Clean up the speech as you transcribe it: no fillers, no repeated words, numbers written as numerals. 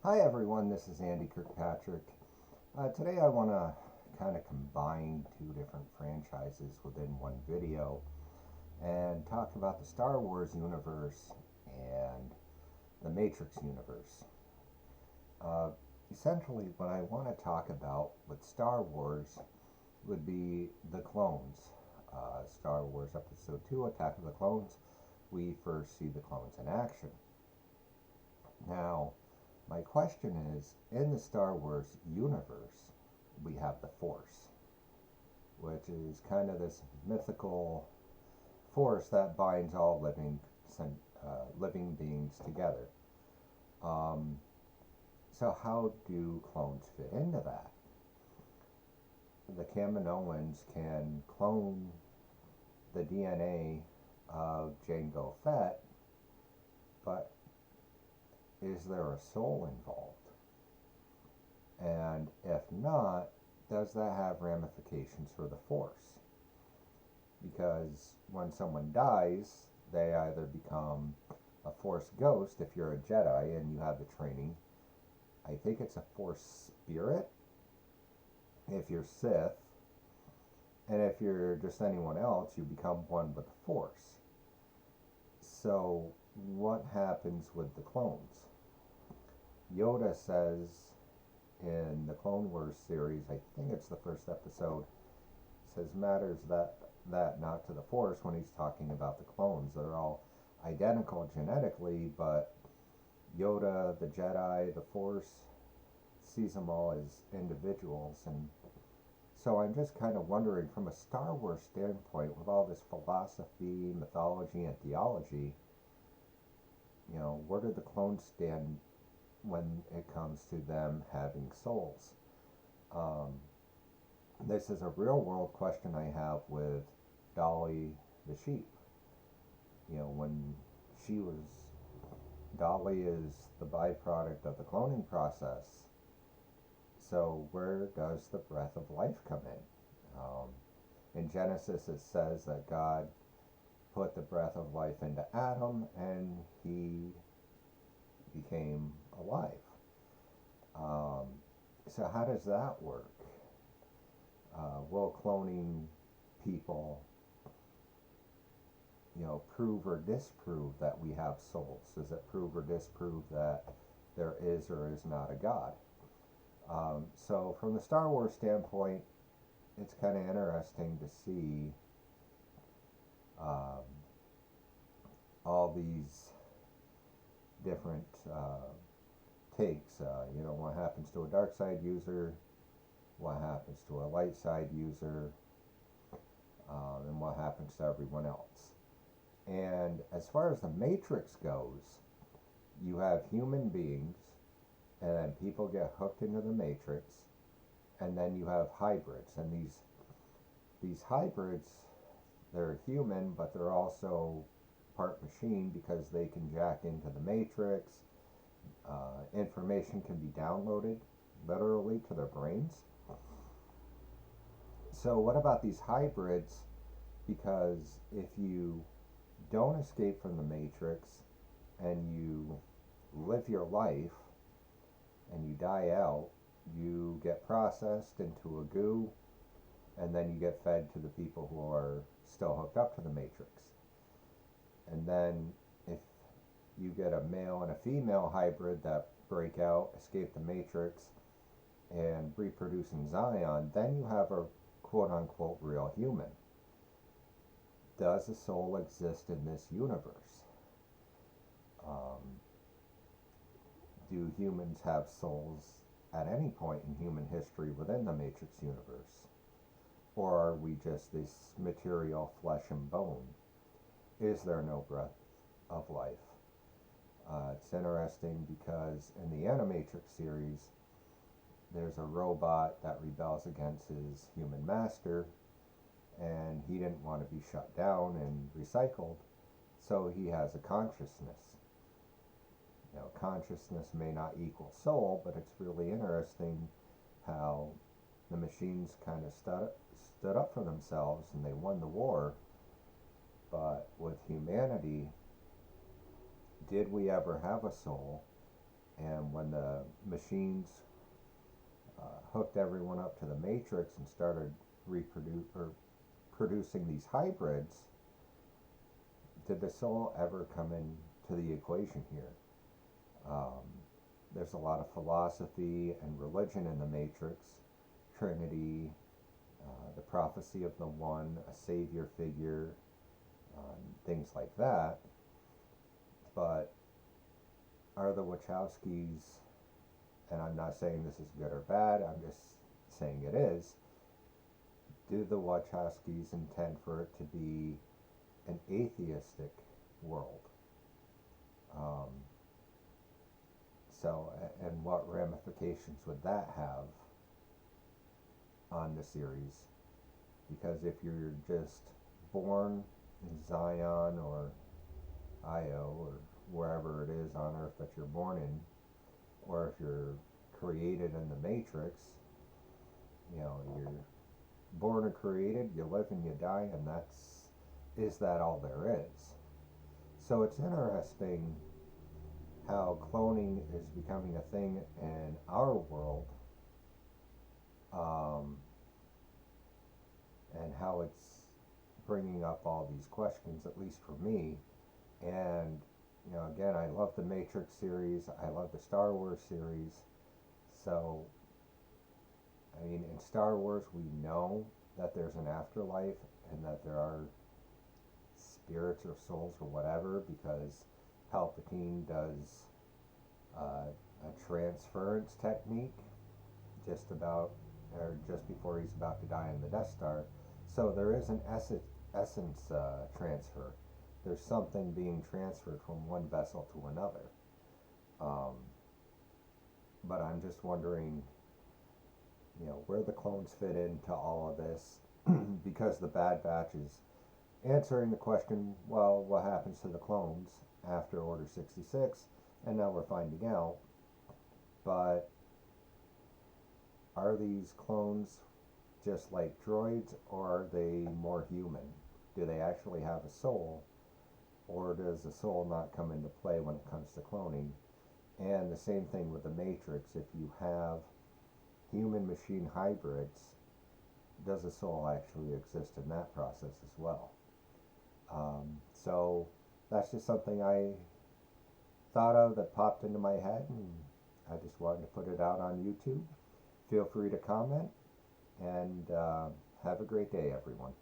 Hi everyone, this is Andy Kirkpatrick. Today I want to kind of combine two different franchises within one video and talk about the Star Wars universe and the Matrix universe. Uh, Essentially, what I want to talk about with Star Wars would be the clones. Star Wars Episode 2, Attack of the Clones, we first see the clones in action. Now, my question is, in the Star Wars universe, we have the Force, which is kind of this mythical force that binds all living beings together. Um, so how do clones fit into that? The Kaminoans can clone the DNA of Jango Fett, but is there a soul involved? And if not, does that have ramifications for the Force? Because when someone dies, they either become a Force ghost if you're a Jedi and you have the training. I think it's a Force spirit if you're Sith. And if you're just anyone else, you become one with the Force. So, what happens with the clones? Yoda says in the Clone Wars series, I think it's the first episode, says matters that not to the Force when he's talking about the clones. They're all identical genetically, but Yoda, the Jedi, the Force sees them all as individuals. And so I'm just kind of wondering, from a Star Wars standpoint, with all this philosophy, mythology, and theology, where do the clones stand when it comes to them having souls? Um, this is a real world question I have with Dolly the sheep. When she was, Dolly is the byproduct of the cloning process. So where does the breath of life come in? In Genesis, it says that God put the breath of life into Adam and he became alive. Um, so how does that work? Will cloning people, prove or disprove that we have souls? Does it prove or disprove that there is or is not a God? So from the Star Wars standpoint, it's kind of interesting to see um, all these different takes. What happens to a dark side user, what happens to a light side user, and what happens to everyone else. And as far as the Matrix goes, you have human beings, and then people get hooked into the Matrix, and then you have hybrids. And these hybrids, they're human, but they're also part machine because they can jack into the Matrix. Information can be downloaded literally to their brains. So what about these hybrids? Because if you don't escape from the Matrix and you live your life and you die out, you get processed into a goo and then you get fed to the people who are still hooked up to the Matrix. And then if you get a male and a female hybrid that break out, escape the Matrix, and reproduce in Zion, then you have a quote unquote real human. Does a soul exist in this universe? Um, do humans have souls at any point in human history within the Matrix universe? Or are we just this material flesh and bone? Is there no breath of life? It's interesting because in the Animatrix series, there's a robot that rebels against his human master, and he didn't want to be shut down and recycled, so he has a consciousness. Consciousness may not equal soul, but it's really interesting how the machines kind of stood up for themselves and they won the war. But with humanity, did we ever have a soul? And when the machines hooked everyone up to the matrix and started producing these hybrids, did the soul ever come into the equation here? Um, there's a lot of philosophy and religion in the matrix, Trinity, the prophecy of the one, a savior figure, things like that. But are the Wachowskis, and I'm not saying this is good or bad, I'm just saying it is, do the Wachowskis intend for it to be an atheistic world? Um, and what ramifications would that have on the series? Because if you're just born in Zion or Io or wherever it is on Earth that you're born in, or if you're created in the Matrix, you're born and created, you live and you die, and is that all there is? So it's interesting how cloning is becoming a thing in our world, and how it's bringing up all these questions, at least for me. And again, I love the Matrix series, I love the Star Wars series. So I mean, in Star Wars we know that there's an afterlife and that there are spirits or souls or whatever, because Palpatine does a transference technique just before he's about to die in the Death Star. So there is an essence transfer. There's something being transferred from one vessel to another. But I'm just wondering, where the clones fit into all of this, because the Bad Batch is answering the question, well, what happens to the clones after Order 66? And now we're finding out. But are these clones just like droids, or are they more human? Do they actually have a soul, or does the soul not come into play when it comes to cloning? And the same thing with the Matrix. If you have human-machine hybrids, does a soul actually exist in that process as well? So that's just something I thought of that popped into my head, and I just wanted to put it out on YouTube. Feel free to comment, and have a great day, everyone.